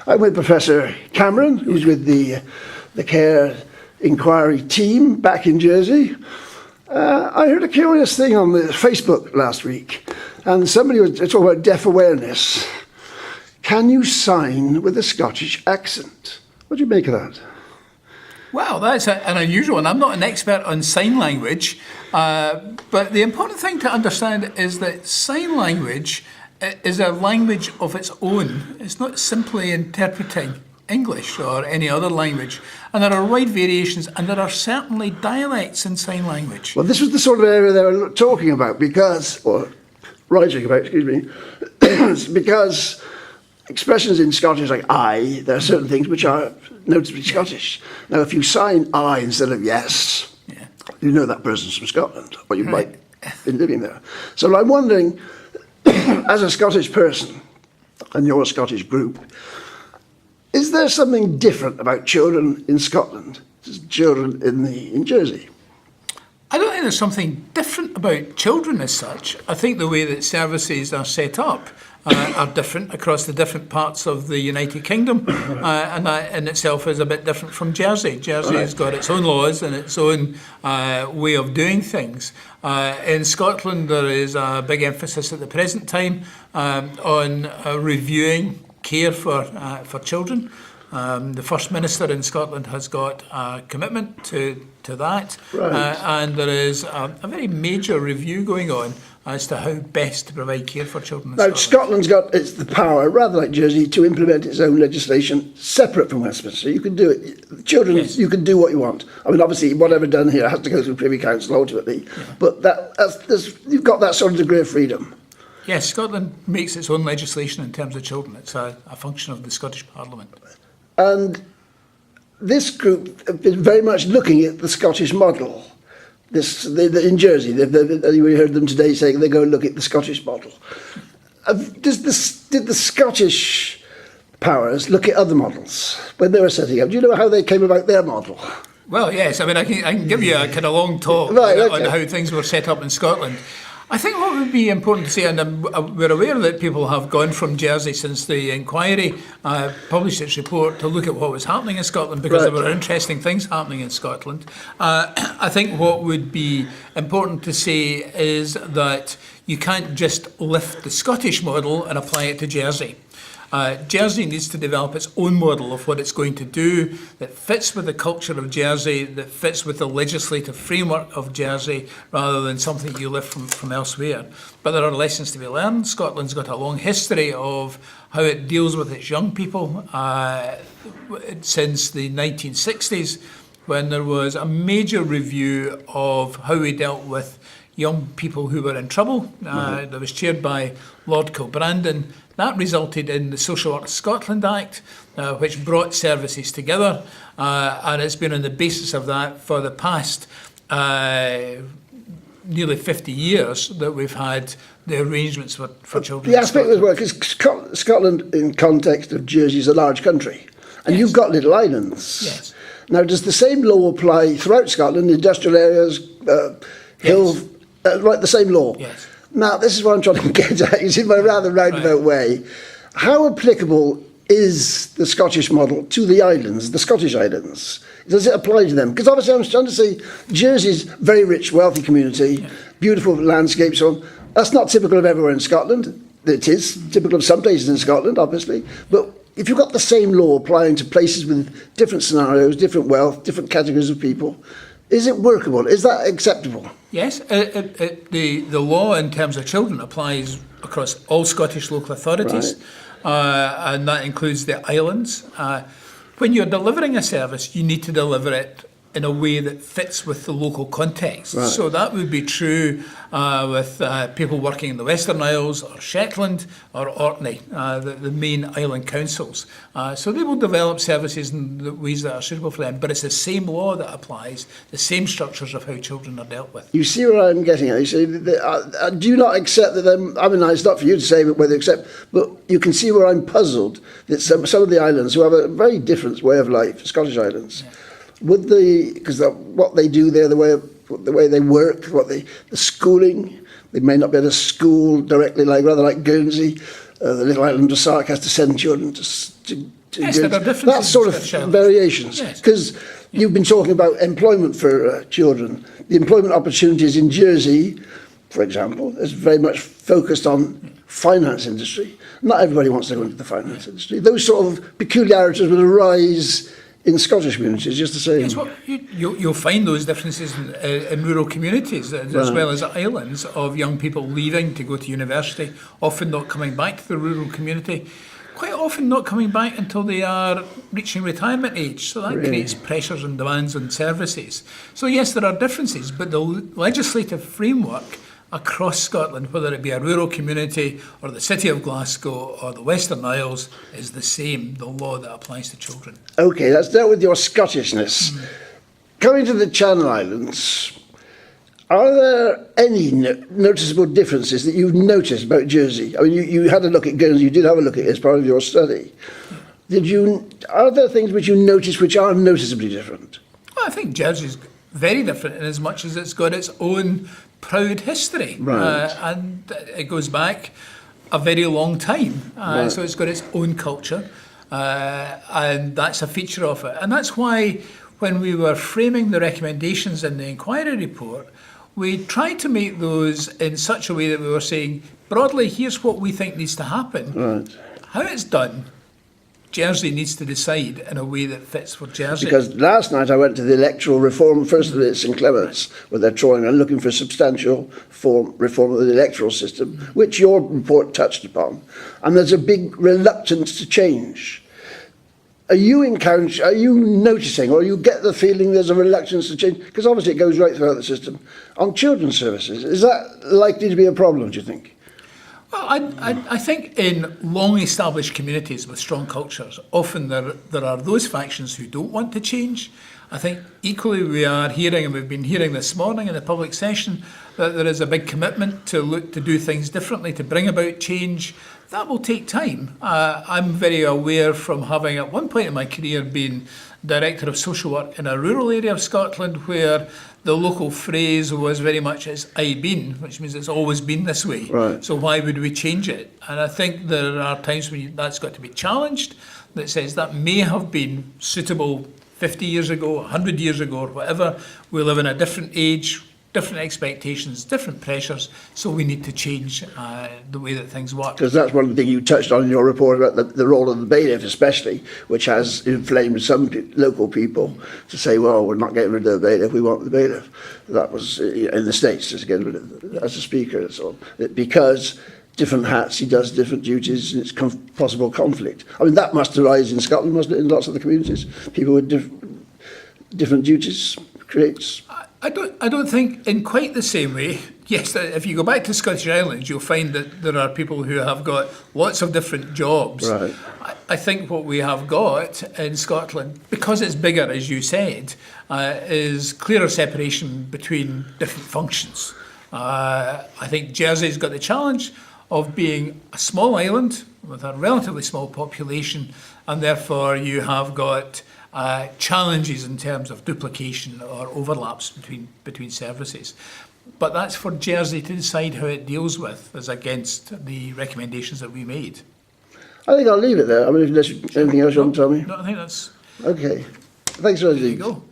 I'm with Professor Cameron, who's with the Care Inquiry team back in Jersey. I heard a curious thing on the Facebook last week, and somebody was talking about deaf awareness. Can you sign with a Scottish accent? What do you make of that? Well, that's an unusual one. I'm not an expert on sign language, but the important thing to understand is that sign language is a language of its own. It's not simply interpreting English or any other language. And there are wide variations, and there are certainly dialects in sign language. Well, this was the sort of area they were talking about writing about, because expressions in Scottish like I, there are certain things which are noticeably Scottish. Now, if you sign I instead of yes, you know that person's from Scotland, or you might have been living there. So I'm wondering, as a Scottish person, and you're a Scottish group, is there something different about children in Scotland to children in Jersey? I don't think there's something different about children as such. I think the way that services are set up are different across the different parts of the United Kingdom, and that in itself is a bit different from Jersey. Jersey has got its own laws and its own way of doing things. In Scotland, there is a big emphasis at the present time on reviewing care for children. The First Minister in Scotland has got a commitment to that, and there is a very major review going on as to how best to provide care for children in Scotland. Now, Scotland's got the power, rather like Jersey, to implement its own legislation separate from Westminster. You can do it. Children, you can do what you want. I mean, obviously, whatever done here has to go through Privy Council ultimately, but you've got that sort of degree of freedom. Yes, Scotland makes its own legislation in terms of children. It's a function of the Scottish Parliament. And this group have been very much looking at the Scottish model. In Jersey, we heard them today saying they go and look at the Scottish model. Did the Scottish powers look at other models when they were setting up? Do you know how they came about their model? Well, yes. I mean, I can give you a kind of long talk on how things were set up in Scotland. I think what would be important to say, and we're aware that people have gone from Jersey since the inquiry published its report to look at what was happening in Scotland, because there were interesting things happening in Scotland. I think what would be important to say is that you can't just lift the Scottish model and apply it to Jersey. Jersey needs to develop its own model of what it's going to do that fits with the culture of Jersey, that fits with the legislative framework of Jersey, rather than something you lift from elsewhere. But there are lessons to be learned. Scotland's got a long history of how it deals with its young people since the 1960s, when there was a major review of how we dealt with young people who were in trouble. That was chaired by Lord Kilbrandon. That resulted in the Social Work Scotland Act, which brought services together, and it's been on the basis of that for the past nearly 50 years that we've had the arrangements for children. The aspect of work is Scotland, in context of Jersey, is a large country, and you've got little islands. Yes. Now, does the same law apply throughout Scotland, industrial areas, hill, the same law? Yes. Now, this is what I'm trying to get at, in my rather roundabout way. How applicable is the Scottish model to the islands, the Scottish islands? Does it apply to them? Because obviously I'm trying to say Jersey's a very rich, wealthy community, beautiful landscapes, so on. That's not typical of everywhere in Scotland. It is typical of some places in Scotland, obviously. But if you've got the same law applying to places with different scenarios, different wealth, different categories of people, is it workable? Is that acceptable? Yes, the law in terms of children applies across all Scottish local authorities, and that includes the islands. When you're delivering a service, you need to deliver it in a way that fits with the local context. Right. So that would be true with people working in the Western Isles or Shetland or Orkney, the main island councils. So they will develop services in the ways that are suitable for them, but it's the same law that applies, the same structures of how children are dealt with. You see where I'm getting at? You see, do you not accept that I mean, it's not for you to say whether you accept, but you can see where I'm puzzled that some of the islands who have a very different way of life, Scottish islands, because what they do there, the way they work, the schooling, they may not be able to school directly, rather like Guernsey. the little island of Sark has to send children to Yes, there are differences that sort in of Scottish Islands. variations. Yes. Because you've been talking about employment for children. The employment opportunities in Jersey, for example, is very much focused on finance industry. Not everybody wants to go into the finance industry. Those sort of peculiarities will arise in Scottish communities, just the same. Yes, well, you'll find those differences in rural communities as well as islands of young people leaving to go to university, often not coming back to the rural community, quite often not coming back until they are reaching retirement age. So that creates pressures and demands on services. So yes, there are differences, but the legislative framework across Scotland, whether it be a rural community or the city of Glasgow or the Western Isles, is the same, the law that applies to children. Okay, that's dealt with your Scottishness. Coming to the Channel Islands, are there any noticeable differences that you've noticed about Jersey? I mean, you had a look at Guernsey, you did have a look at it as part of your study. Are there things which you notice which are noticeably different? Well, I think Jersey's very different in as much as it's got its own proud history. Right. And it goes back a very long time. Right. So it's got its own culture. And that's a feature of it. And that's why when we were framing the recommendations in the inquiry report, we tried to make those in such a way that we were saying, broadly, here's what we think needs to happen. Right. How it's done, Jersey needs to decide in a way that fits for Jersey. Because last night I went to the electoral reform, first of it, St Clements, where they're trying and looking for substantial reform of the electoral system, which your report touched upon. And there's a big reluctance to change. Are you noticing, or you get the feeling there's a reluctance to change? Because obviously it goes right throughout the system. On children's services, is that likely to be a problem, do you think? Well, I think in long-established communities with strong cultures, often there are those factions who don't want to change. I think equally we are hearing, and we've been hearing this morning in the public session, that there is a big commitment to look to do things differently, to bring about change. That will take time. I'm very aware from having at one point in my career been Director of Social Work in a rural area of Scotland where the local phrase was very much "it's aye been," which means it's always been this way. Right. So why would we change it? And I think there are times when that's got to be challenged, that says that may have been suitable 50 years ago, 100 years ago, or whatever. We live in a different age, different expectations, different pressures, so we need to change the way that things work. Because that's one thing you touched on in your report about the role of the bailiff especially, which has inflamed some local people to say, well, we're not getting rid of the bailiff, we want the bailiff. That was in the States, just getting rid of as a speaker and so on. Because different hats, he does different duties, and it's possible conflict. I mean, that must arise in Scotland, mustn't it, in lots of the communities? People with different duties creates... I don't think in quite the same way. Yes, if you go back to Scottish Islands, you'll find that there are people who have got lots of different jobs. Right. I think what we have got in Scotland, because it's bigger, as you said, is clearer separation between different functions. I think Jersey's got the challenge of being a small island with a relatively small population, and therefore you have got challenges in terms of duplication or overlaps between services. But that's for Jersey to decide how it deals with as against the recommendations that we made. I think I'll leave it there. I mean, if there's anything else you want to tell me? No, I think that's... Okay. Thanks, Rosie. There you go.